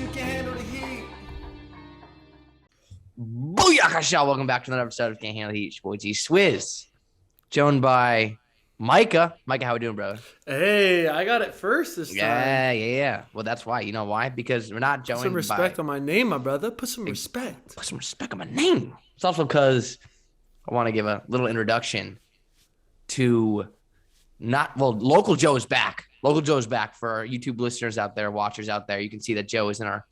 you can't handle the heat. Booyah, y'all. Welcome back to another episode of Can't Handle the Heat. It's your boy G Swizz. Joined by Micah. Micah, how we doing, brother? Hey, I got it first this time. Yeah. Well, that's why. You know why? Because we're not joined Put some respect by... on my name, my brother. Put some respect. Put some respect on my name. It's also because I want to give a little introduction to Local Joe is back. Local Joe is back for our YouTube listeners out there, watchers out there. You can see that Joe is in our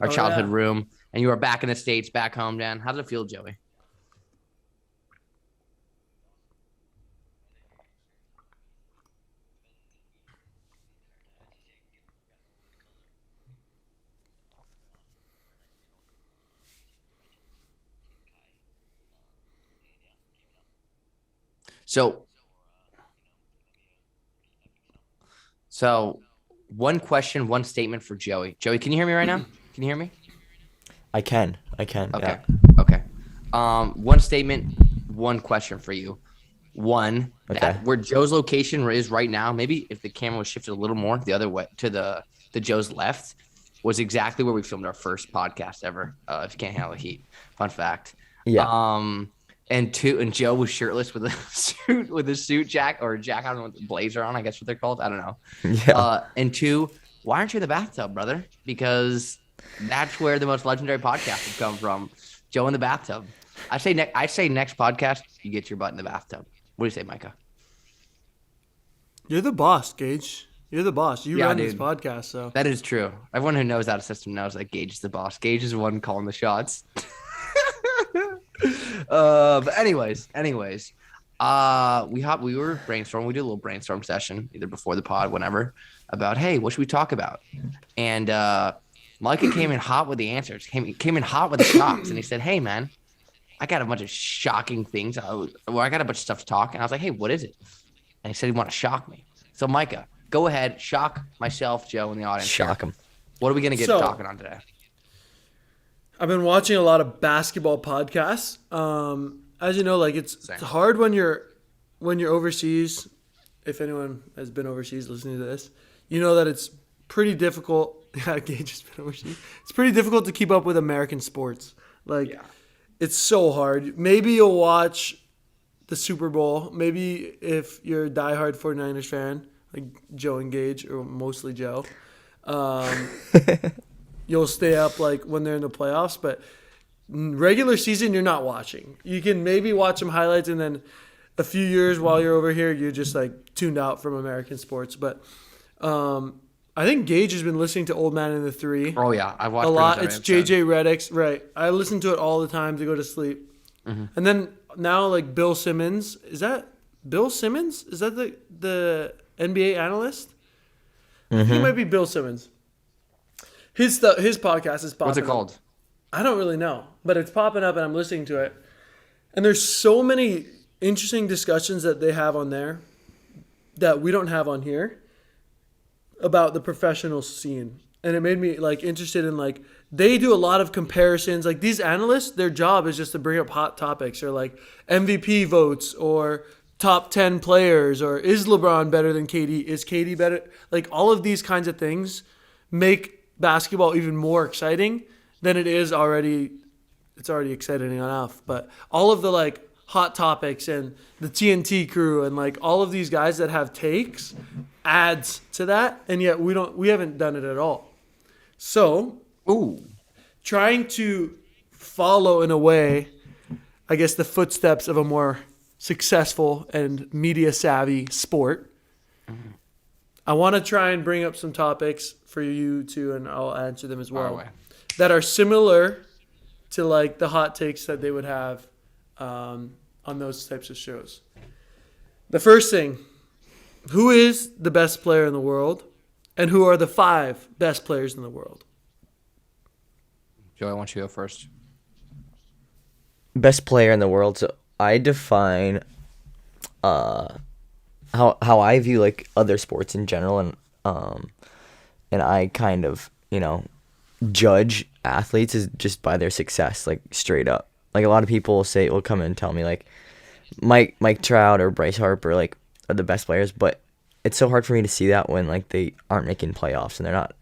childhood room, and you are back in the States, back home, Dan. How does it feel, Joey? So one question, one statement for Joey. Joey, can you hear me right now? Can you hear me? I can. Okay. Yeah. Okay. One statement, one question for you. One, Okay. where Joe's location is right now, maybe if the camera was shifted a little more the other way to the Joe's left, was exactly where we filmed our first podcast ever. If you can't handle the heat, fun fact. Yeah. And Joe was shirtless with a suit jacket, I don't know what the blazer on, I guess what they're called. I don't know. Yeah. And two, why aren't you in the bathtub, brother? Because that's where the most legendary podcast would come from. Joe in the bathtub. I say next podcast, you get your butt in the bathtub. What do you say, Micah? You're the boss, Gage. You're the boss. You run this podcast, so. That is true. Everyone who knows that system knows that Gage is the boss. Gage is the one calling the shots. But anyways, we were brainstorming. We did a little brainstorm session either before the pod, whenever, about, hey, what should we talk about? And Micah came in hot with the answers. Came in hot with the shocks, and he said, hey, man, I got a bunch of shocking things. I got a bunch of stuff to talk. And I was like, hey, what is it? And he said he want to shock me. So Micah, go ahead, shock myself, Joe, and the audience. Shock them. What are we gonna get talking on today? I've been watching a lot of basketball podcasts. As you know, like it's hard when you're overseas. If anyone has been overseas listening to this, you know that it's pretty difficult. Yeah, Gage has been overseas. It's pretty difficult to keep up with American sports. It's so hard. Maybe you'll watch the Super Bowl. Maybe if you're a diehard 49ers fan, like Joe and Gage, or mostly Joe, you'll stay up like when they're in the playoffs. But regular season, you're not watching. You can maybe watch some highlights, and then a few years while you're over here, you're just like tuned out from American sports. But I think Gage has been listening to Old Man and the Three. Oh yeah, I've watched a lot. It's JJ Redick's, right? I listen to it all the time to go to sleep. Mm-hmm. And then now, like Bill Simmons, is that Bill Simmons? Is that the NBA analyst? Mm-hmm. He might be Bill Simmons. His podcast is popping. What's it called? I don't really know, but it's popping up, and I'm listening to it. And there's so many interesting discussions that they have on there that we don't have on here about the professional scene. And it made me like interested in like they do a lot of comparisons. Like these analysts, their job is just to bring up hot topics or like MVP votes or top 10 players or is LeBron better than KD? Is KD better? Like all of these kinds of things make basketball even more exciting than it is already. It's already exciting enough. But all of the like hot topics and the TNT crew and like all of these guys that have takes adds to that, and yet we haven't done it at all. So, trying to follow in a way, I guess, the footsteps of a more successful and media savvy sport. Mm-hmm. I want to try and bring up some topics for you too, and I'll answer them as well, that are similar to like the hot takes that they would have on those types of shows. The first thing, who is the best player in the world, and who are the 5 best players in the world? Joe, I want you to go first. Best player in the world. So I define how I view like other sports in general, and I kind of judge athletes is just by their success, like straight up. Like a lot of people will come in and tell me like Mike Trout or Bryce Harper like are the best players, but it's so hard for me to see that when like they aren't making playoffs and they're not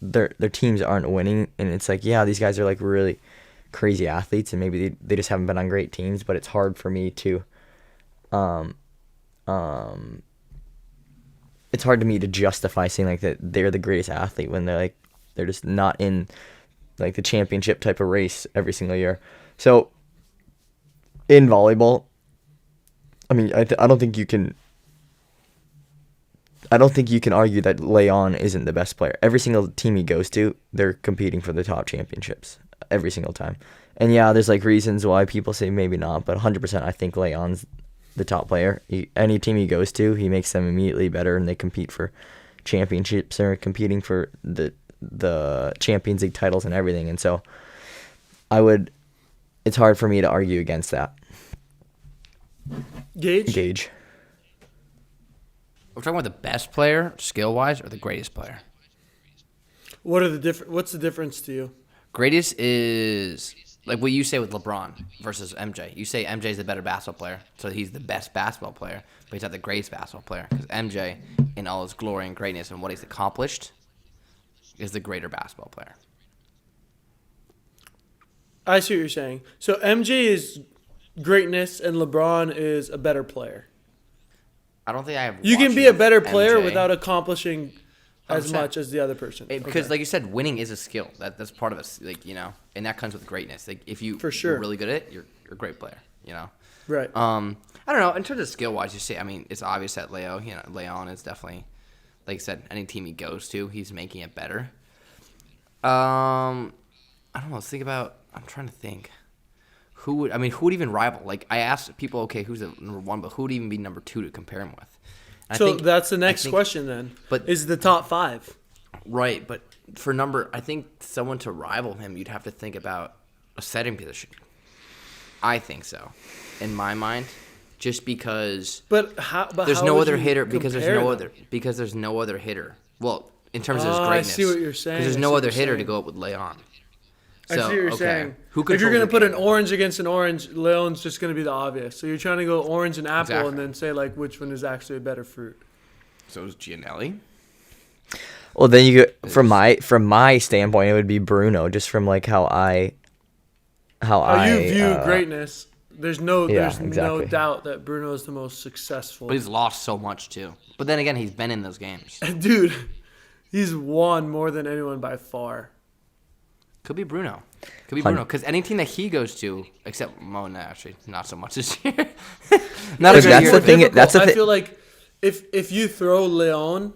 their teams aren't winning, and it's like, yeah, these guys are like really crazy athletes, and maybe they just haven't been on great teams, but it's hard for me to it's hard to me to justify saying like that they're the greatest athlete when they're just not in like the championship type of race every single year. So in volleyball, I mean, I don't think you can argue that Leon isn't the best player. Every single team he goes to, they're competing for the top championships every single time. And yeah, there's like reasons why people say maybe not, but 100% I think Leon's the top player. Any team he goes to, he makes them immediately better, and they compete for championships or competing for the Champions League titles and everything. And so it's hard for me to argue against that. Gage. We're talking about the best player, skill-wise, or the greatest player? What's the difference to you? Greatest is like what you say with LeBron versus MJ. You say MJ is the better basketball player, so he's the best basketball player, but he's not the greatest basketball player because MJ, in all his glory and greatness and what he's accomplished, is the greater basketball player. I see what you're saying. So MJ is greatness, and LeBron is a better player. I don't think I have. You can be a better MJ player without accomplishing as 100%. much as the other person. Because, Okay. like you said, winning is a skill. That's part of it. Like, and that comes with greatness. Like if you're really good at it, you're a great player. Right. I don't know. In terms of skill wise, you see, I mean, it's obvious that Leon is definitely, like I said, any team he goes to, he's making it better. I don't know. I'm trying to think. Who would even rival? Like I asked people, okay, who's the number one, but who would even be number two to compare him with? And That's the next question then. But is the top five? Right, but I think someone to rival him, you'd have to think about a setting position. I think so, in my mind, just because. But there's how no would other you hitter because there's no other hitter. Well, in terms of his greatness, I see what you're saying. Because there's no other hitter to go up with Leon. I see what you're saying. If you're going to put an orange against an orange, Leon's just going to be the obvious. So you're trying to go orange and apple and then say like which one is actually a better fruit. So is Gianelli? Well, then you go, from my standpoint, it would be Bruno, just from like how you view greatness. There's no exactly. doubt that Bruno is the most successful. But he's lost so much too. But then again, he's been in those games. Dude, he's won more than anyone by far. Could be Bruno. Because any team that he goes to, except Mona, actually, not so much this year. That's the thing. I feel like if you throw Leon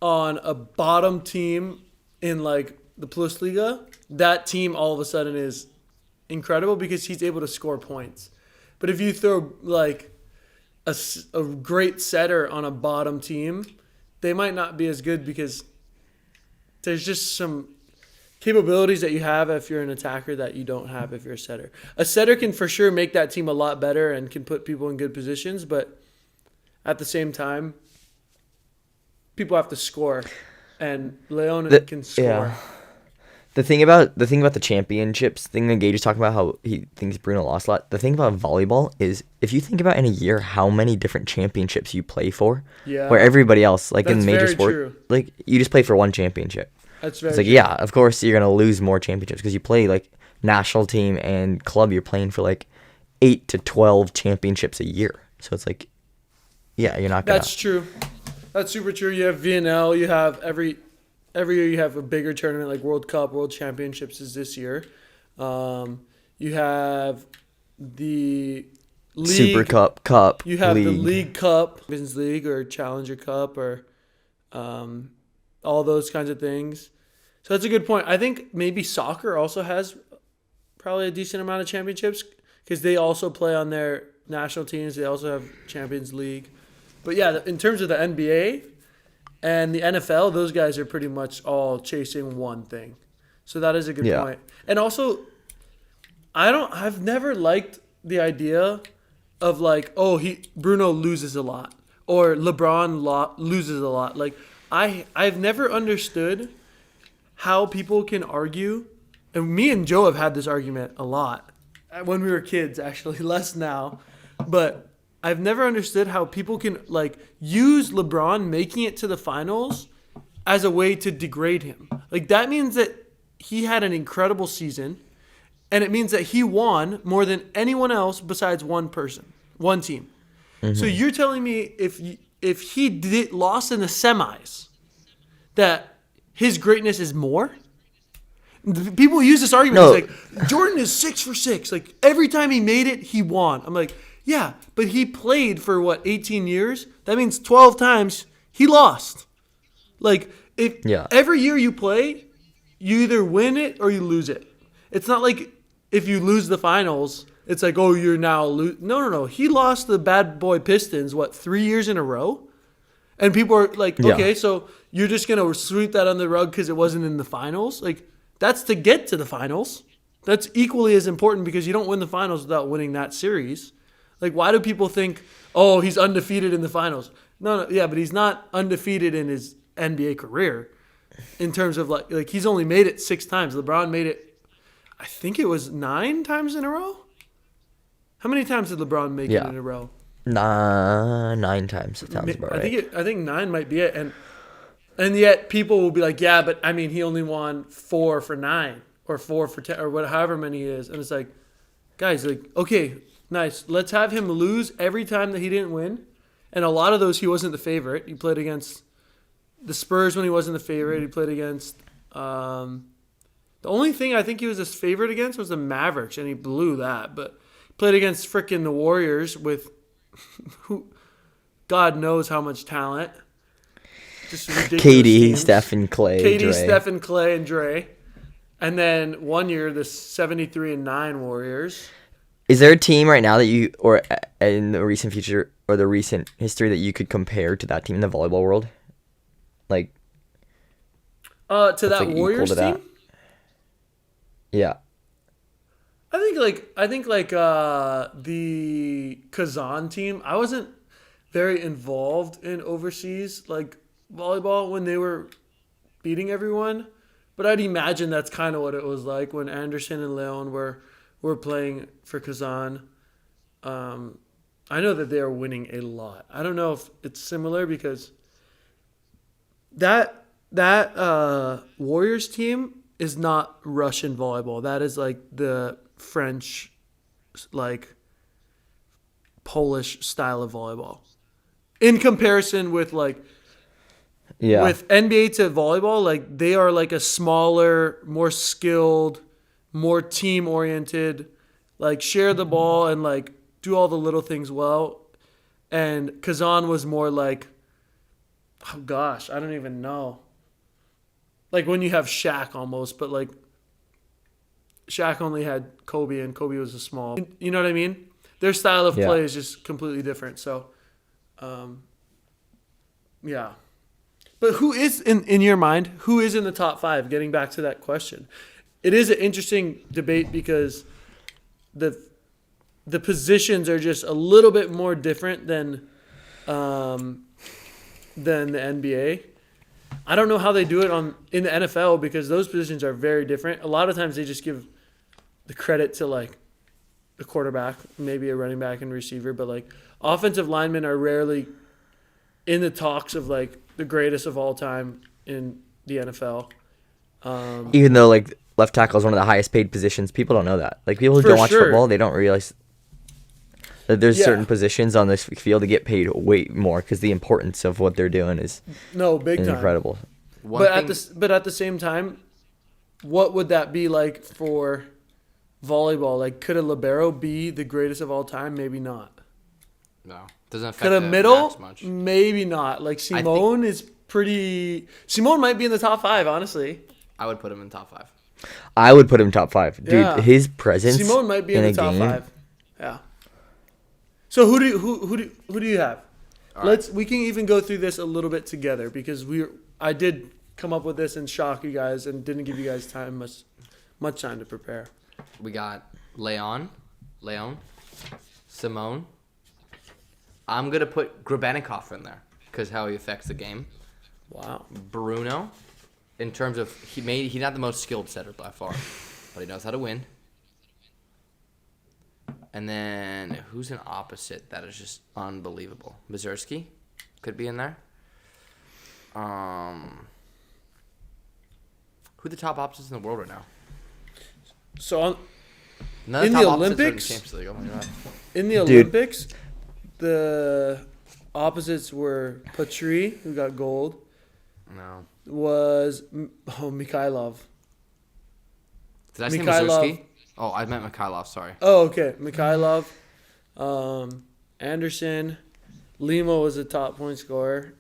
on a bottom team in like the Plus Liga, that team all of a sudden is incredible because he's able to score points. But if you throw like a great setter on a bottom team, they might not be as good because there's just some capabilities that you have if you're an attacker that you don't have if you're a setter. A setter can for sure make that team a lot better and can put people in good positions, but at the same time, people have to score, and Leon can score. Yeah. The thing about the championships thing that Gage is talking about, how he thinks Bruno lost a lot. The thing about volleyball is, if you think about in a year how many different championships you play for, where everybody else, like in major sport, like you just play for one championship. That's very It's like, true. yeah, of course you're gonna lose more championships because you play like national team and club. You're playing for like 8 to 12 championships a year. So it's like, yeah, you're not gonna. That's true. That's super true. You have VNL. You have every year you have a bigger tournament like World Cup, World Championships is this year. You have the league, Super Cup. You have league. the League Cup, Champions League, or Challenger Cup, or all those kinds of things. So that's a good point. I think maybe soccer also has probably a decent amount of championships because they also play on their national teams. They also have Champions League. But yeah, in terms of the NBA and the NFL, those guys are pretty much all chasing one thing. So that is a good point. And also, I've never liked the idea of like, Bruno loses a lot or LeBron loses a lot. Like I've never understood how people can argue, and me and Joe have had this argument a lot when we were kids, actually, less now, but I've never understood how people can like use LeBron making it to the finals as a way to degrade him. Like, that means that he had an incredible season, and it means that he won more than anyone else besides one team. So you're telling me if he lost in the semis, that his greatness is more? People use this argument. No. It's like, Jordan is 6 for 6. Like, every time he made it, he won. I'm like, yeah, but he played for 18 years? That means 12 times he lost. Like, if every year you play, you either win it or you lose it. It's not like if you lose the finals, it's like, oh, you're now No. He lost the bad boy Pistons, 3 years in a row? And people are like, okay, so you're just going to sweep that on the rug because it wasn't in the finals? Like, that's to get to the finals. That's equally as important because you don't win the finals without winning that series. Like, why do people think, oh, he's undefeated in the finals? No, yeah, but he's not undefeated in his NBA career in terms of, like he's only made it 6 times. LeBron made it, I think it was 9 times in a row? How many times did LeBron make it in a row? 9 times. That sounds about right. I think 9 might be it. And yet people will be like, yeah, but I mean, he only won 4 for 9 or 4 for 10 or however many it is. And it's like, guys, like, okay, nice. Let's have him lose every time that he didn't win. And a lot of those, he wasn't the favorite. He played against the Spurs when he wasn't the favorite. He played against the only thing I think he was his favorite against was the Mavericks, and he blew that. But he played against frickin' the Warriors with who God knows how much talent. Just ridiculous KD, teams. Stephen, Clay, KD, Dre. Stephen, Clay, and Dre. And then one year, the 73-9 Warriors. Is there a team right now that you, or in the recent future, or the recent history that you could compare to that team in the volleyball world? Like, to that Warriors team? That? Yeah. I think the Kazan team. I wasn't very involved in overseas volleyball when they were beating everyone, but I'd imagine that's kind of what it was like when Anderson and Leon were playing for Kazan. I know that they are winning a lot. I don't know if it's similar because that Warriors team is not Russian volleyball. That is like the French, Polish style of volleyball. In comparison with with NBA to volleyball, they are a smaller, more skilled, more team oriented, share the ball and do all the little things well. And Kazan was more oh gosh, I don't even know. When you have Shaq almost, but Shaq only had Kobe and Kobe was a small. You know what I mean? Their style of play is just completely different. So, yeah. But who is, in your mind, who is in the top 5? Getting back to that question. It is an interesting debate because the positions are just a little bit more different than the NBA. I don't know how they do it in the NFL because those positions are very different. A lot of times they just give the credit to the quarterback, maybe a running back and receiver, but offensive linemen are rarely in the talks of the greatest of all time in the NFL. Even though left tackle is one of the highest paid positions, people don't know that. People who don't watch football, they don't realize that there's certain positions on this field that get paid way more because the importance of what they're doing is big time. Incredible. But at the same time, what would that be like for volleyball? Could a libero be the greatest of all time? Maybe not. No, doesn't affect. Could a middle? Much. Maybe not. Simone is pretty. Simone might be in the top 5. Honestly, I would put him in top 5. I would put him top 5, dude. Yeah. His presence. Simone might be in the top 5. Yeah. So who do you have? We can even go through this a little bit together because I did come up with this and shock you guys and didn't give you guys much time to prepare. We got Leon, Simone. I'm gonna put Grabenikov in there because how he affects the game. Wow. Bruno, in terms of he's not the most skilled setter by far, but he knows how to win. And then who's an opposite that is just unbelievable? Mazursky could be in there. Who are the top opposites in the world right now? So None of In the the top opposites are Olympics? in the Champions League. Oh my god. in the Dude. Olympics, the opposites were Patry, who got gold, No. was Mikhailov. Did I say Mikhailov. Mazurski? Oh, I meant Mikhailov. Sorry. Oh, okay. Mikhailov, Anderson, Lima was a top point scorer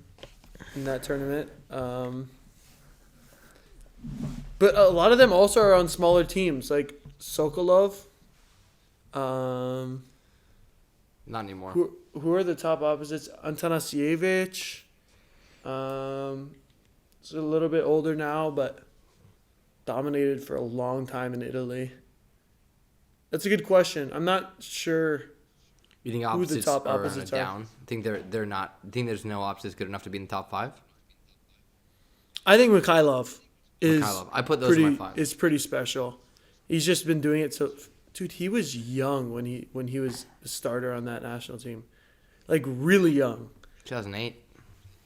in that tournament. But a lot of them also are on smaller teams, like Sokolov. Not anymore. Who are the top opposites? Antanasievich. It's a little bit older now, but dominated for a long time in Italy. That's a good question. I'm not sure. You think Who the opposites top are opposites are? down? Think they're not? Think there's no opposites good enough to be in the top 5? I think Mikhailov is Mikhailov. I put those in my 5. is pretty special. He's just been doing it so. Dude, he was young when he was a starter on that national team, like really young. 2008.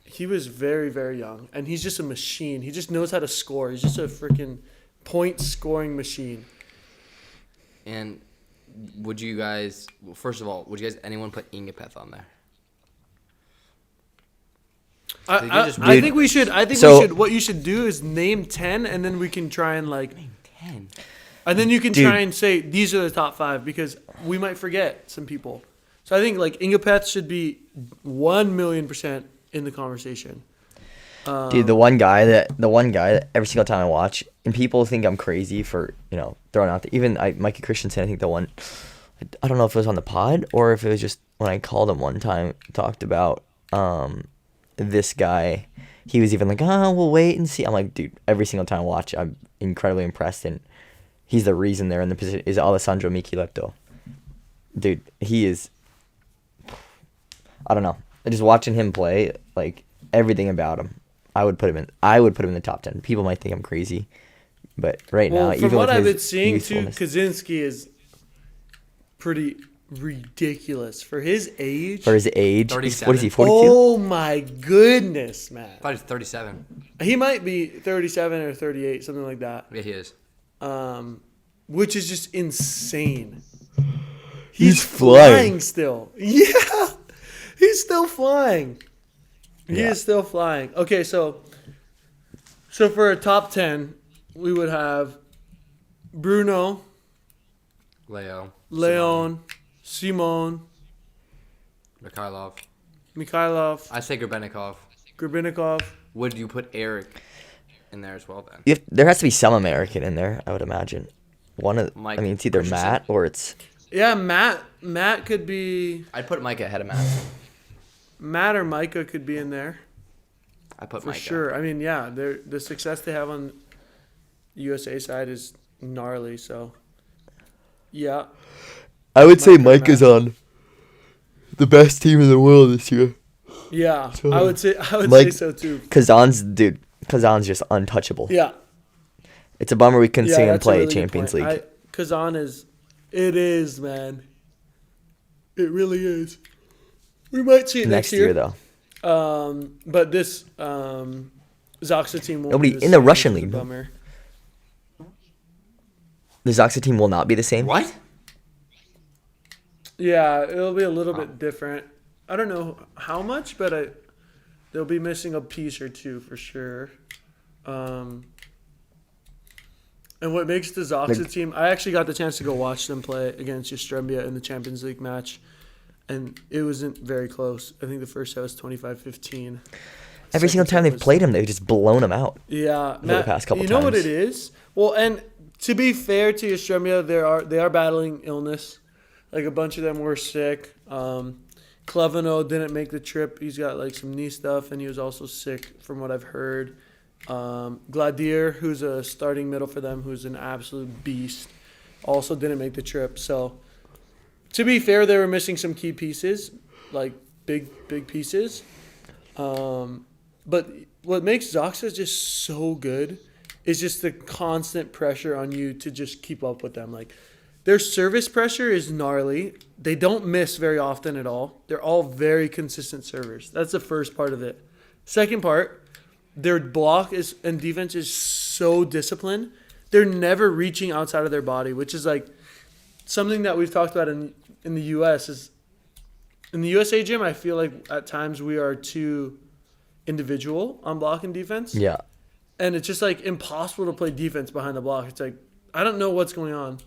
He was very, very young, and he's just a machine. He just knows how to score. He's just a freaking point-scoring machine. And would you guys? Well, first of all, would you guys anyone put IYCHTH on there? I think we should. What you should do is name 10, and then we can try and like. Name 10. And then you can Dude. try and say these are the top 5 because we might forget some people. So I think like IYCHTH should be 1,000,000% in the conversation. Dude, the one guy that every single time I watch, and people think I'm crazy for throwing out even Micah Christensen. I think the one, I don't know if it was on the pod or if it was just when I called him one time, talked about this guy. He was even like, we'll wait and see. I'm like, dude, every single time I watch, I'm incredibly impressed, and he's the reason they're in the position. Is Alessandro Micheletto. Dude, he is. I don't know. Just watching him play, like everything about him, I would put him in the top 10. People might think I'm crazy, but right now, From even what with I've his been seeing too, youthfulness- Kaczynski is pretty ridiculous for his age. for his age, 37. what is he? 42? Oh my goodness, man! I thought he was 37. He might be 37 or 38, something like that. Yeah, he is. Which is just insane. He's flying. still. Yeah, he's still flying. He Yeah. is still flying. Okay, so for a top 10, we would have Bruno, Leo. Leon, Simon, Mikhailov. Mikhailov, I say Grebennikov. Grabinikov. Would you put Eric in there as well then? There has to be some American in there, I would imagine. Mike It's either Christensen. Matt or it's Yeah, Matt could be. I'd put Micah ahead of Matt. Matt or Micah could be in there I put for Micah. sure. I mean, yeah, the success they have on the USA side is gnarly. So, yeah, I would say Mike or Mike is on the best team in the world this year. yeah, So, I would say Mike- so too. Kazan's just untouchable. Yeah, It's a bummer we couldn't see him that's a play really good Champions point. League. Kazan is, man. It really is. We might see it Next year though. But this Doxa team won't Nobody be in the same, Russian which is a league. Bummer. The Doxa team will not be the same. What? Yeah, it'll be a little bit different. I don't know how much, but they'll be missing a piece or two for sure. And what makes the Doxa team, I actually got the chance to go watch them play against Justrembia in the Champions League match, and it wasn't very close. I think the first set was 25-15. Every single time they've played him, they've just blown him out. Yeah, over the past couple you know what times. it is? Well, and to be fair to Justrembia, they are battling illness. Like a bunch of them were sick. Clevino didn't make the trip. He's got like some knee stuff, and he was also sick from what I've heard. Gladier, who's a starting middle for them, who's an absolute beast, also didn't make the trip. So, to be fair, they were missing some key pieces, like big pieces. But what makes Doxa just so good is just the constant pressure on you to just keep up with them. Like, their service pressure is gnarly. They don't miss very often at all. They're all very consistent servers. That's the first part of it. Second part, their block is and defense is so disciplined. They're never reaching outside of their body, which is like something that we've talked about in the U.S. is in the USA gym. I feel like at times we are too individual on block and defense. Yeah. And it's just like impossible to play defense behind the block. It's like, I don't know what's going on.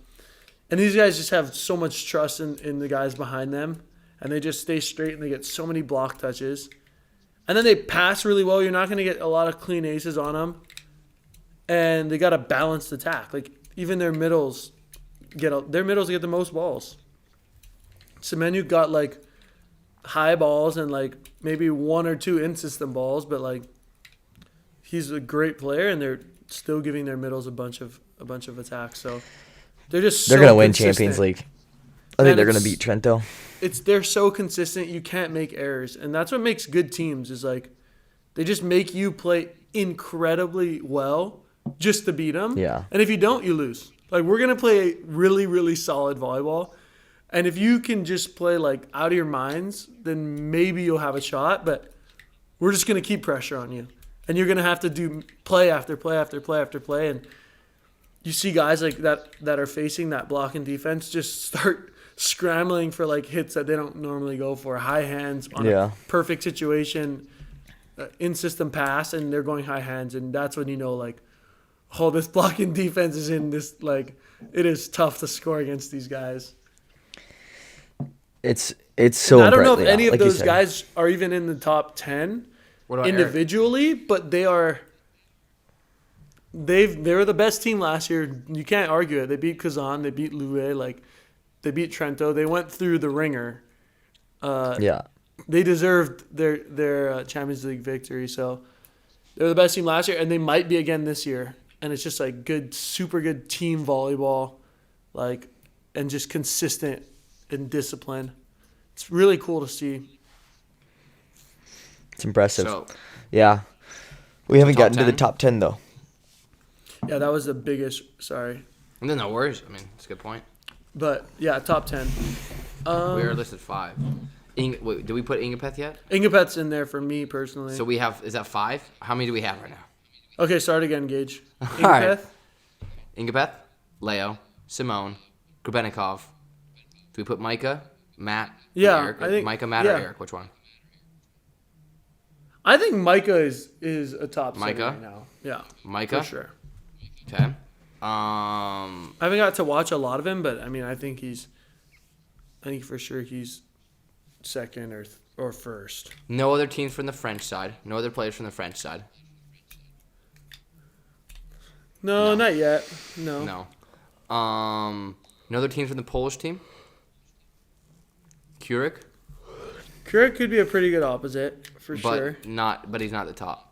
And these guys just have so much trust in the guys behind them. And they just stay straight and they get so many block touches. And then they pass really well. You're not going to get a lot of clean aces on them. And they got a balanced attack. Like even their middles get the most balls. Semenya got like high balls and like maybe one or two in-system balls, but like he's a great player and they're still giving their middles a bunch of attacks. So they're gonna win consistent. Champions League. I think they're gonna beat Trento. They're so consistent. You can't make errors, and that's what makes good teams. Is like they just make you play incredibly well just to beat them. Yeah. And if you don't, you lose. Like we're gonna play really, really solid volleyball, and if you can just play like out of your minds, then maybe you'll have a shot. But we're just gonna keep pressure on you, and you're gonna have to do play after play after play after play, and you see guys like that are facing that block and defense just start scrambling for like hits that they don't normally go for, high hands on a perfect situation, in-system pass, and they're going high hands, and that's when you know like, oh, this blocking defense is in this, like it is tough to score against these guys. It's so. And I don't know if any of like those guys are even in the top 10 individually, Eric? But they are. They were the best team last year. You can't argue it. They beat Kazan. They beat Louis. Like they beat Trento. They went through the ringer. They deserved their Champions League victory. So they're the best team last year, and they might be again this year. And it's just like good, super good team volleyball, like, and just consistent and discipline. It's really cool to see. It's impressive. So, yeah, we haven't gotten 10? to the top 10 though. Yeah, that was the biggest. Sorry. No worries. I mean, it's a good point. But yeah, top 10. We are listed 5. Wait, did we put IYCHTH yet? IYCHTH's in there for me personally. So we have, is that 5? How many do we have right now? Okay, start again, Gage. IYCHTH. right. IYCHTH, Leo, Simone, Grubenikov. Do we put Micah, Matt, Yeah, Eric? I think Micah, Matt, or Eric? Which one? I think Micah is a top 7 Micah? right now. Yeah, Micah? for sure. Okay. I haven't got to watch a lot of him, but I mean, I think for sure he's second or first. No other teams from the French side. No other players from the French side. No, not yet. No. No. No other teams from the Polish team. Kurik, Kurik could be a pretty good opposite for sure. But he's not the top.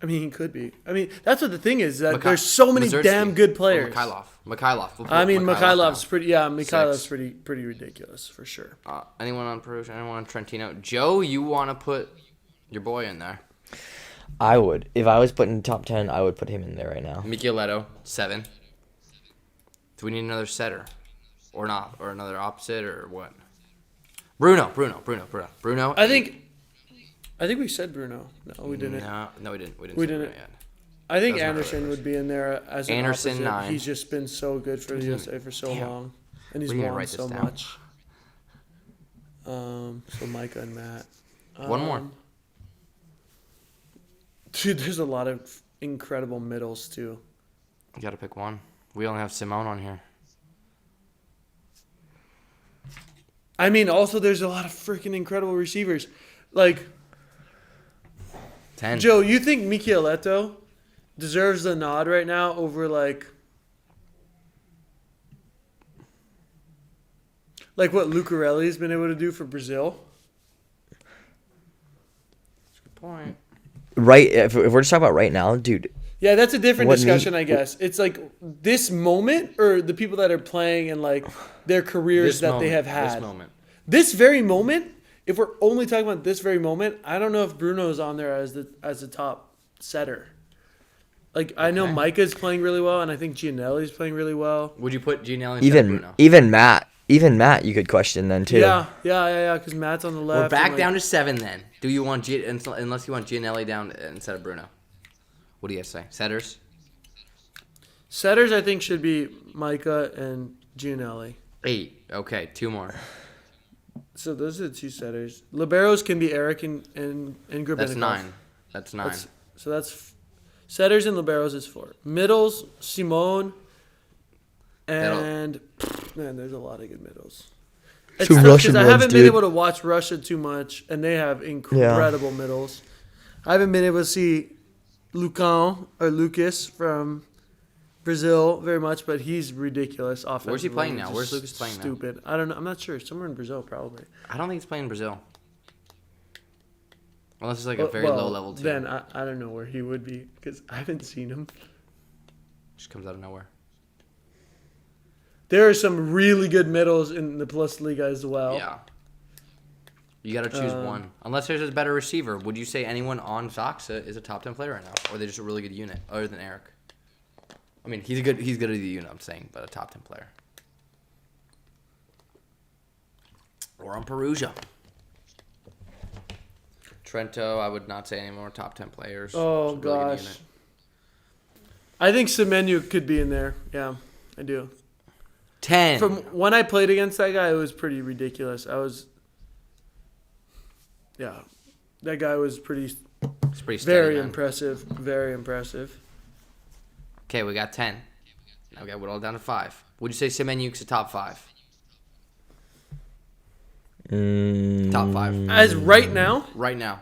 I mean, he could be. I mean, that's what the thing is that there's so many Mazursky. damn good players. Mikhailov. We'll I mean, Mikhailov's now. pretty. Yeah, Mikhailov's 6. pretty ridiculous for sure. Anyone on Perugia? Anyone on Trentino? Joe, you want to put your boy in there? I would. If I was putting top 10, I would put him in there right now. Michieletto, 7. Do we need another setter? Or not? Or another opposite? Or what? Bruno. I think we said Bruno. No, we didn't. No, we didn't. We didn't. We say Bruno didn't. yet. I think That was my Anderson other would be in there as an Anderson, opposite. 9. He's just been so good for the USA for so long, and he's We need to won write this so down. much. So Micah and Matt. One more. Dude, there's a lot of incredible middles too. You got to pick one. We only have Simone on here. I mean, also there's a lot of freaking incredible receivers. Like 10. Joe, you think Michieletto deserves the nod right now over like what Lucarelli's been able to do for Brazil? That's a good point. Right, if we're just talking about right now, dude. Yeah, that's a different What discussion, I guess. It's like this moment or the people that are playing and like their careers they have had. This moment. This very moment, if we're only talking about this very moment, I don't know if Bruno's on there as the top setter. Like I know Micah's playing really well, and I think Gianelli's playing really well. Would you put Gianelli instead of Bruno? Even Matt even Matt, you could question then too. Yeah. Because Matt's on the left. We're back and, down to 7 then. Do you want unless you want Gianelli down instead of Bruno? What do you guys say? Setters? Setters, I think, should be Micah and Gianelli. 8. Okay, 2 more. So those are the 2 setters. Liberos can be Eric and Grabenikov. That's 9. That's 9. Setters and liberos is 4. Middles, Simone, and man, there's a lot of good middles. It's Two tough Russian I ones, haven't been dude. able to watch Russia too much, and they have incredible middles. I haven't been able to see Lucas from Brazil very much, but he's ridiculous offensively. Where's he playing now? Just Where's Lucas playing now? Stupid. I don't know. I'm not sure. Somewhere in Brazil, probably. I don't think he's playing in Brazil. Unless it's like a very low level team. Then I don't know where he would be because I haven't seen him. Just comes out of nowhere. There are some really good middles in the Plus Liga as well. Yeah. You got to choose one. Unless there's a better receiver. Would you say anyone on Doxa is a top 10 player right now? Or are they just a really good unit, other than Eric? I mean, he's good at the unit, I'm saying, but a top 10 player. Or on Perugia. Trento, I would not say any more top 10 players. Oh, It's a really good gosh. unit. I think Semenya could be in there. Yeah, I do. 10. From when I played against that guy, it was pretty ridiculous. That guy was It's pretty steady, very man. impressive. Very impressive. Okay, we got 10. Now we got whittled down to 5. Would you say Semenyuk's a top 5? Top 5. As right now, Right now.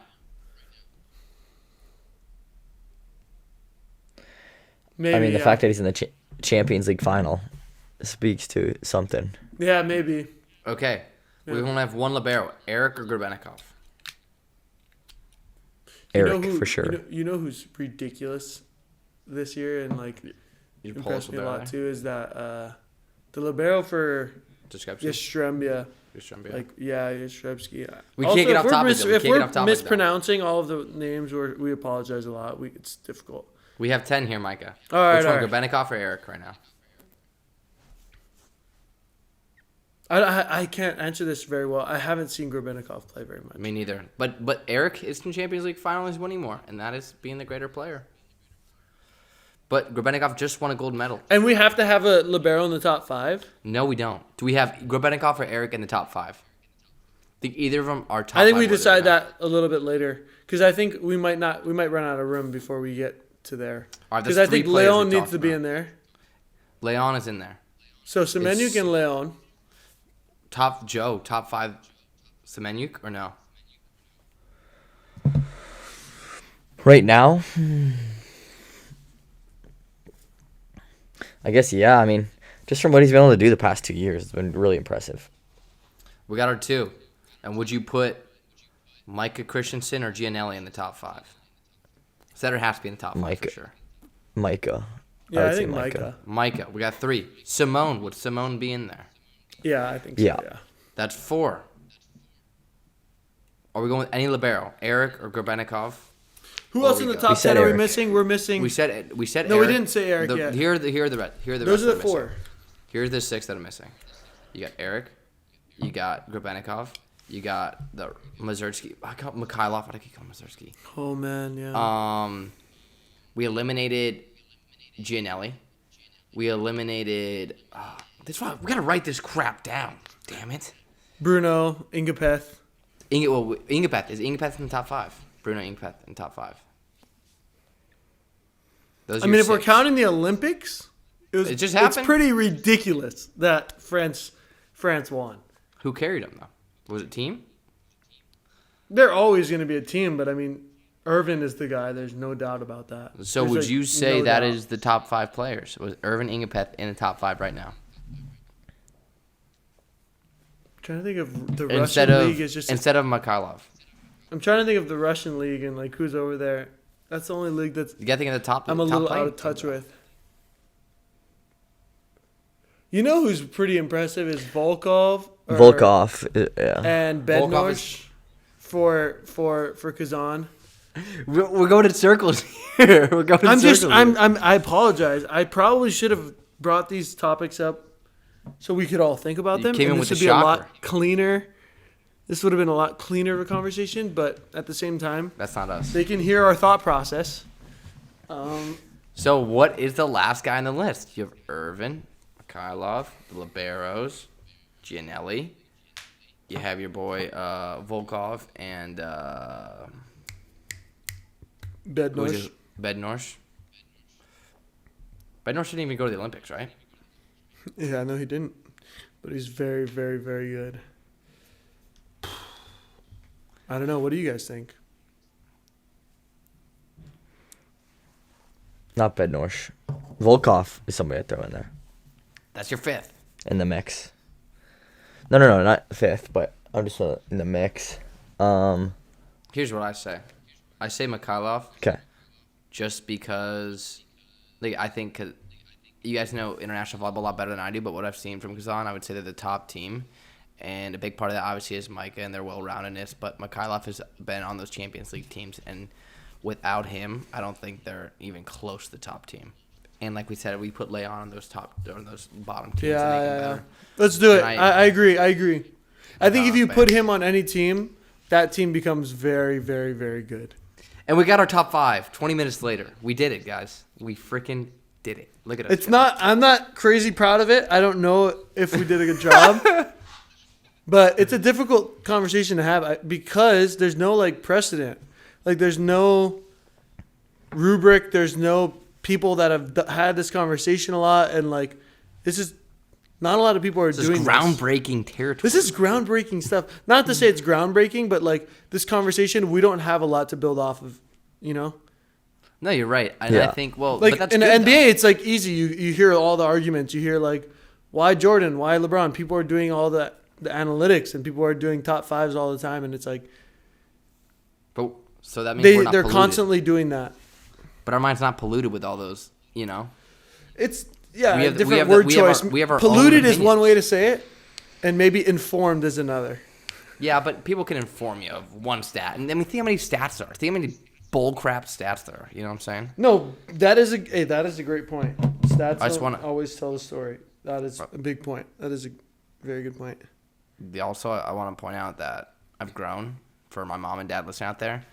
maybe. I mean, the fact that he's in the Champions League final speaks to something. Yeah, maybe. Okay. We only have one libero. Eric or Grabenikov? Eric, for sure. You know who's ridiculous this year and like You pull impressed us me a libero lot there? too is that the libero for Description? Yastrzębia. Yastrzębia. Like Yastrzębski. We can't get off topic, though. We If can't we're get off topic, though. mispronouncing all of the names, we apologize a lot. It's difficult. We have 10 here, Micah. All right, Which one, all right. Grabenikov or Eric right now? I can't answer this very well. I haven't seen Grabenikov play very much. Me neither. But Eric is in Champions League final. He's winning more, and that is being the greater player. But Grabenikov just won a gold medal. And we have to have a libero in the top 5. No, we don't. Do we have Grabenikov or Eric in the top 5? I think either of them are top 5. I think we whether decide they're not. that a little bit later because I think we might run out of room before we get to there. All right, there's Because I 3 think players Leon we needs talked to be about. in there. Leon is in there. So Semenyuk and Leon. Top 5 Semenyuk or no? Right now, I guess, yeah. I mean, just from what he's been able to do the past 2 years, it's been really impressive. We got our 2. And would you put Micah Christensen or Gianelli in the top 5? Setter has to be in the top 5 for Micah. sure. Micah. Yeah, would I say think Micah. Micah. We got 3. Simone. Would Simone be in there? Yeah, I think so. Yeah. Yeah. That's 4. Are we going with any libero? Eric or Grabenikov? Who Well, else in we the go. We top said 10 are we Eric. missing? We're missing. We said No, Eric. we didn't say Eric yet. Here are the Those rest are that the are 4. missing. Here's the 6 that are missing. You got Eric. You got Grabenikov. You got the Mazursky. I call Mikhailov. Why do I keep calling him Mazursky? Oh man, yeah. We eliminated Gianelli. We eliminated. That's why we gotta write this crap down. Damn it. Bruno, Ingapeth. Ingapeth. Is Ingapeth in the top 5? Bruno Ingapeth in the top 5. Those I are mean, your if we're 6. counting the Olympics, It just It's happened? pretty ridiculous that France won. Who carried them though? Was it team? They're always going to be a team, but I mean, Irvin is the guy. There's no doubt about that. So There's, would like, you say no that doubt. is the top 5 players? Was Irvin Ingapeth in the top 5 right now? I'm trying to think of the Instead Russian of league is just. instead of Mikhailov. I'm trying to think of the Russian league and like who's over there. That's the only league that's You got to think of the top. I'm a top little player. out of touch with. You know who's pretty impressive is Volkov. Yeah. And Volkov Bednosh for Kazan. We're going in circles here. We're going in circles. I apologize. I probably should have brought these topics up so we could all think about You them. came And in this with would the be a shocker. lot cleaner. This would have been a lot cleaner of a conversation, but at the same time, That's not us. they can hear our thought process. So what is the last guy on the list? You have Irvin, Mikhailov, the liberos, Gianelli. You have your boy Volkov and who's his- Bednosh. Bednorsh. Bednorsh didn't even go to the Olympics, right? Yeah, I know he didn't, but he's very, very, very good. I don't know. What do you guys think? Not Bednorsh. Volkov is somebody I'd throw in there That's your fifth. in the mix. No, not fifth, but I'm just in the mix. Here's what I say. I say Mikhailov Okay. just because, like, I think 'cause you guys know international volleyball a lot better than I do, but what I've seen from Kazan, I would say they're the top team. And a big part of that, obviously, is Micah and their well-roundedness. But Mikhailov has been on those Champions League teams, and without him, I don't think they're even close to the top team. And like we said, we put Leon on those bottom teams. Yeah, and make them yeah. better. Let's do it. And I agree. I think if you man. put him on any team, that team becomes very, very, very good. And we got our top 5 20 minutes later. We did it, guys. We freaking did it. Look at us. It's guys. not. I'm not crazy proud of it. I don't know if we did a good job, but it's a difficult conversation to have because there's no like precedent. Like there's no rubric. There's no people that have had this conversation a lot, and like this is not a lot of people are This is doing groundbreaking territory. This is groundbreaking stuff. Not to say it's groundbreaking, but like this conversation, we don't have a lot to build off of. You know. No, you're right. And Yeah. I think, well, Like but that's in good, the NBA, though. it's like easy. You hear all the arguments. You hear like, why Jordan? Why LeBron? People are doing all the analytics, and people are doing top fives all the time, and it's like But, so that means we're not they're polluted. constantly doing that. But our mind's not polluted with all those, you know? It's We have- we different have word we have our- choice. we have our own Polluted is opinions. one way to say it, and maybe informed is another. Yeah, but people can inform you of one stat. And I mean, think how many stats there are. Think how many bull crap stats there are. You know what I'm saying? No, that is a great point. Stats I just don't wanna- always tell the story. That is a big point. That is a very good point. Also, I want to point out that I've grown. For my mom and dad listening out there,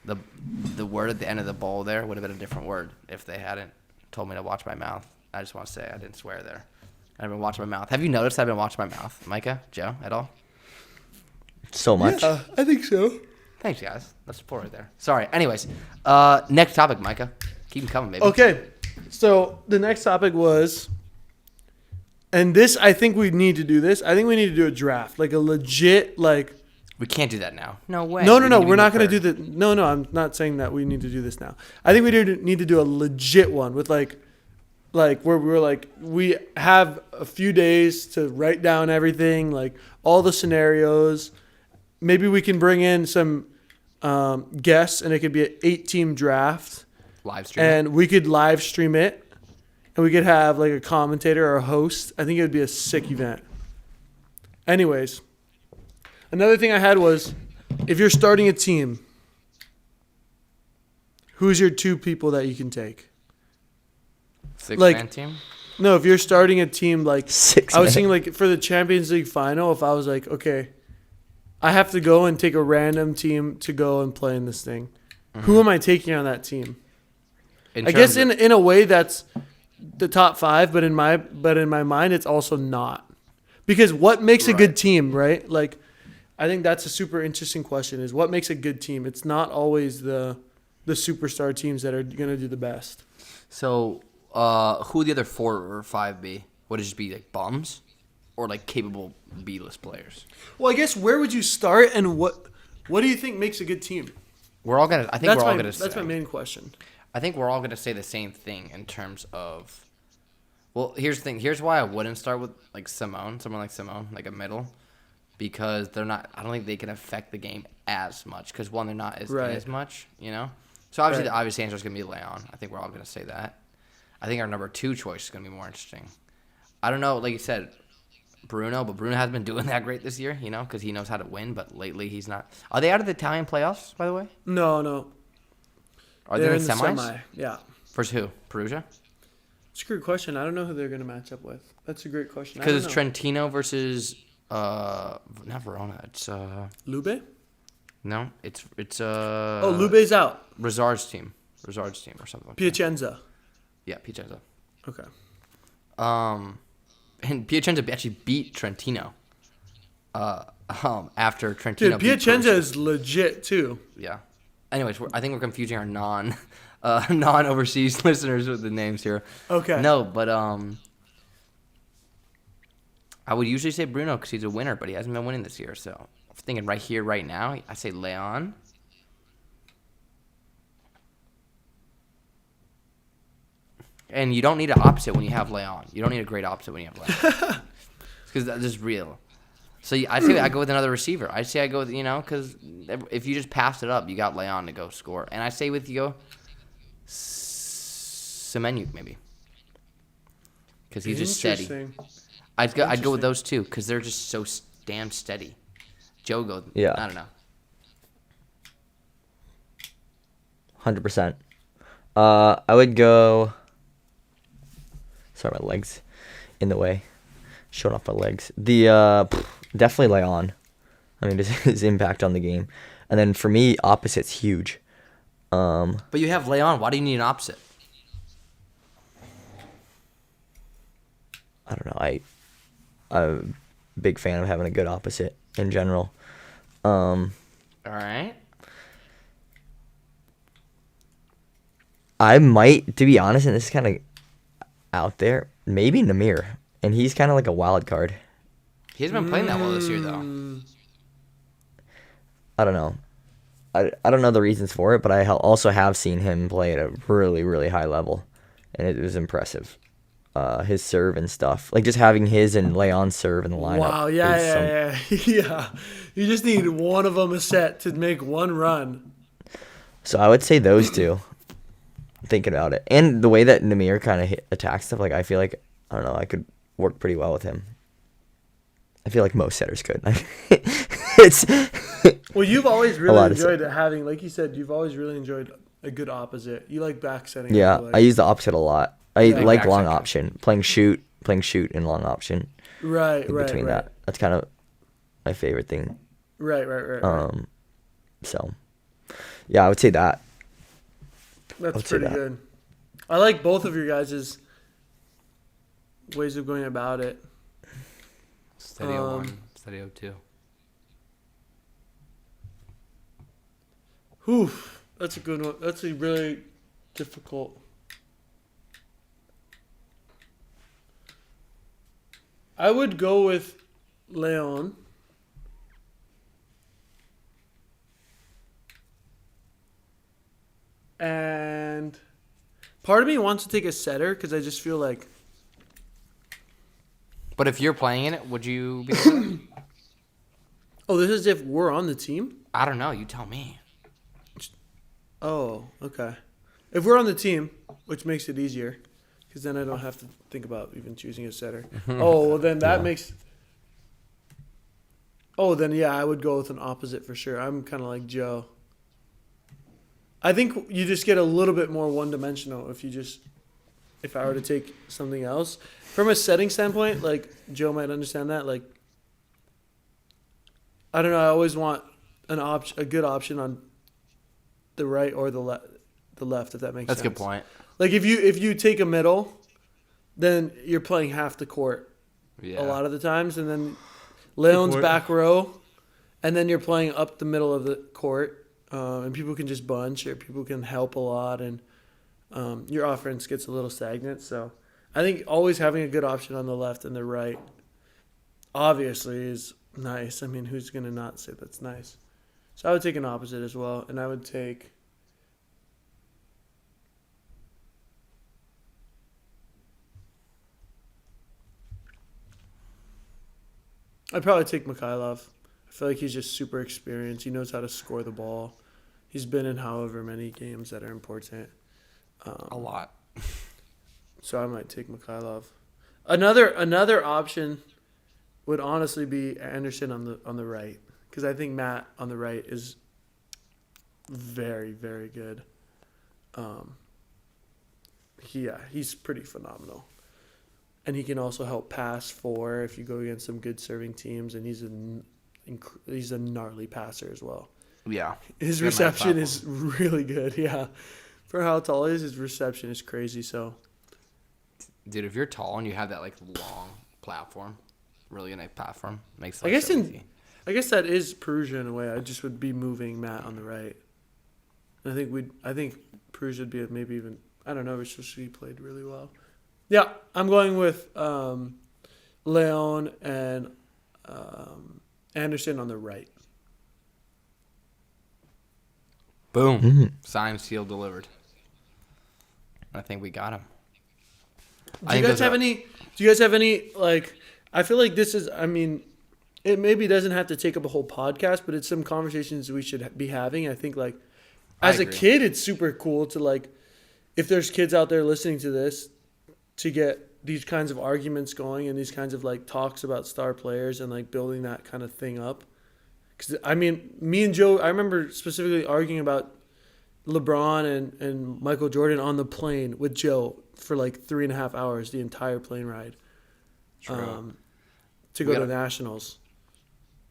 the word at the end of the bowl there would have been a different word if they hadn't told me to watch my mouth. I just want to say I didn't swear there. I've been watching my mouth. Have you noticed I've been watching my mouth, Micah, Joe, at all? So much. I think so. Thanks, guys. That's support right there. Sorry. Anyways, next topic, Micah. Keep them coming, baby. Okay, so the next topic was, and this I think we need to do this. I think we need to do a draft, like a legit like. We can't do that now. No way. No, We need to be we're not going to prepared. do the. No, I'm not saying that we need to do this now. I think we need to do a legit one with like where we're like we have a few days to write down everything, like all the scenarios. Maybe we can bring in some guests, and it could be an 8-team draft, Live stream. and we could live stream it, and we could have like a commentator or a host. I think it would be a sick event. Anyways, another thing I had was, if you're starting a team, who's your 2 people that you can take? 6-man team. No, if you're starting a team like Six I was man. thinking like for the Champions League final, if I was like, okay, I have to go and take a random team to go and play in this thing. Who am I taking on that team? I guess in a way that's the top 5, but in my mind it's also not. Because what makes a good Right. team, right? Like I think that's a super interesting question, is what makes a good team? It's not always the superstar teams that are going to do the best. So, who would the other 4 or 5 be? Would it just be like bums, or like capable B-list players? Well, I guess where would you start, and what do you think makes a good team? We're all gonna. I think That's we're all my gonna. that's say, my main question. I think we're all gonna say the same thing in terms of. Well, here's the thing. Here's why I wouldn't start with like someone like Simone, like a middle, because they're not. I don't think they can affect the game as much. Because one, they're not Right. as much. You know. So obviously, Right. the obvious answer is gonna be Leon. I think we're all gonna say that. I think our number 2 choice is gonna be more interesting. I don't know. Like you said, Bruno, but Bruno hasn't been doing that great this year. You know, because he knows how to win, but lately he's not. Are they out of the Italian playoffs? By the way, No. are They're they in in the semis? semi. Yeah. Versus who? Perugia? It's a great question. I don't know who they're going to match up with. That's a great question. I Because don't it's know. Trentino versus not Verona. It's Lube? no, it's Oh, Lube's out. Rizard's team or something like that. Piacenza. Yeah, Piacenza. Okay. And Piacenza actually beat Trentino. After Trentino. Dude, beat Piacenza Perugia. is legit too. Yeah. Anyways, I think we're confusing our non-overseas listeners with the names here. Okay. No, but I would usually say Bruno because he's a winner, but he hasn't been winning this year. So I'm thinking right here, right now, I say Leon. And you don't need an opposite when you have Leon. You don't need a great opposite when you have Leon. Because that's just real. So I'd say I go with another receiver. I'd say I go with, because if you just pass it up, you got Leon to go score. And I say with you go Semenyuk maybe. Because he's just steady. Interesting. I'd go with those two because they're just so damn steady. Joe goes, Yeah. I don't know. 100%. I would go. Sorry, my legs in the way. Showing off my legs. Definitely Leon. I mean, his impact on the game. And then for me, opposite's huge. But you have Leon. Why do you need an opposite? I don't know. I'm a big fan of having a good opposite in general. All right. I might, to be honest, and this is kind of out there, maybe Namir. And he's kind of like a wild card. He hasn't been playing that well this year, though. I don't know. I don't know the reasons for it, but I also have seen him play at a really, really high level. And it was impressive. His serve and stuff. Like just having his and Leon's serve in the lineup. Wow, yeah. Yeah. You just need one of them a set to make one run. So I would say those two. Thinking about it. And the way that Namir kind of attacks stuff, like I feel like, I don't know, I could work pretty well with him. I feel like most setters could. It's Well, you've always A really lot of enjoyed having, like you said, you've always really enjoyed a good opposite. You like back setting. yeah, like. I use the opposite a lot. I Yeah. like Back long center. option, playing shoot and long option. Right, In right, between right. that, that's kind of my favorite thing. Right. So yeah, I would say that. That's I'd say pretty that. good. I like both of your guys' ways of going about it. Steady 01, steady 02. Whew, that's a good one. That's a really difficult. I would go with Leon. And part of me wants to take a setter because I just feel like But if you're playing in it, would you be? oh, this is if we're on the team? I don't know. You tell me. Oh, okay. If we're on the team, which makes it easier, because then I don't have to think about even choosing a setter. Oh, well, then that makes. Oh, then yeah, I would go with an opposite for sure. I'm kind of like Joe. I think you just get a little bit more one-dimensional if I were to take something else. From a setting standpoint, like Joe might understand that. Like, I don't know. I always want a good option on the right or the left, if that makes That's a sense. good point. Like if you take a middle, then you're playing half the court Yeah. a lot of the times, and then Leon's back row, and then you're playing up the middle of the court, and people can just bunch or people can help a lot, and your offense gets a little stagnant. So I think always having a good option on the left and the right, obviously, is nice. I mean, who's gonna not say that's nice? So I would take an opposite as well, and I would take. I'd probably take Mikhailov. I feel like he's just super experienced. He knows how to score the ball. He's been in however many games that are important. A lot. So I might take Mikhailov. Another option would honestly be Anderson on the right, because I think Matt on the right is very, very good. he's pretty phenomenal. And he can also help pass for if you go against some good serving teams, and he's a gnarly passer as well. Yeah. His reception is really good. Yeah. For how tall he is, his reception is crazy. So, dude, if you're tall and you have that like long platform, really nice platform, makes I life guess so easy. I guess that is Perugia in a way. I just would be moving Matt on the right. And I think Perugia would be maybe even, I don't know, it's just he played really well. Yeah, I'm going with Leon and Anderson on the right. Boom. Signed, sealed, delivered. I think we got him. Do you guys have any, like, I feel like this is, I mean, it maybe doesn't have to take up a whole podcast, but it's some conversations we should be having. I think, like, as a kid, it's super cool to, like, if there's kids out there listening to this, to get these kinds of arguments going and these kinds of, like, talks about star players and, like, building that kind of thing up. Because, I mean, me and Joe, I remember specifically arguing about LeBron and Michael Jordan on the plane with Joe for, like, 3.5 hours, the entire plane ride. True. To go to Nationals.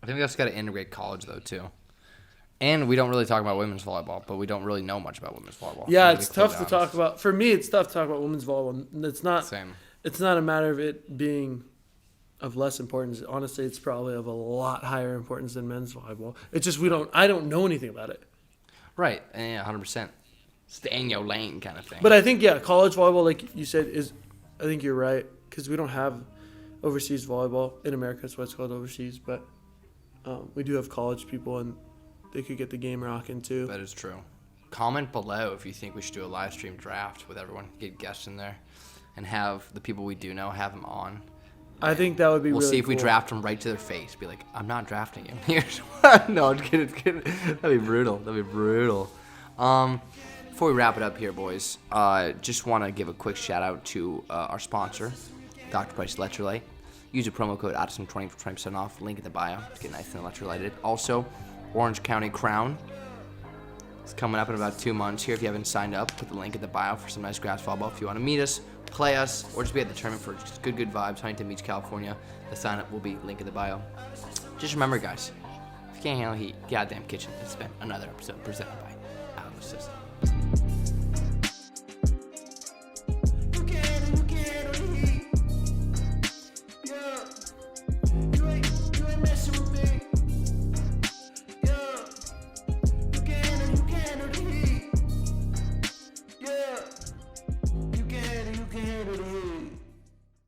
I think we also got to integrate college, though, too. And we don't really talk about women's volleyball, but we don't really know much about women's volleyball. Yeah, it's tough to talk about. For me, it's tough to talk about women's volleyball. It's not. Same. It's not a matter of it being of less importance. Honestly, it's probably of a lot higher importance than men's volleyball. It's just I don't know anything about it. Right. Yeah, 100%. Stay in your lane kind of thing. But I think, yeah, college volleyball, like you said, I think you're right, because we don't have overseas volleyball in America. That's why it's called overseas. But we do have college people, and they could get the game rocking too. That is true. Comment below if you think we should do a live stream draft with everyone, get guests in there, and have the people we do know have them on. I think that would be. We'll really see if we cool. draft them right to their face. Be like, I'm not drafting you. Here's what. No, I'm kidding. That'd be brutal. Before we wrap it up here, boys, just want to give a quick shout out to our sponsor, Dr. Price Electrolyte. Use the promo code AUTISM20 for 20% off. Link in the bio. Get nice and electrolyted. Also, Orange County Crown. It's coming up in about 2 months here. If you haven't signed up, put the link in the bio for some nice grass volleyball. If you want to meet us, play us, or just be at the tournament for just good vibes, Huntington Beach, California, the sign up will be link in the bio. Just remember, guys, if you can't handle heat, goddamn kitchen. It's been another episode presented by IYCHTH.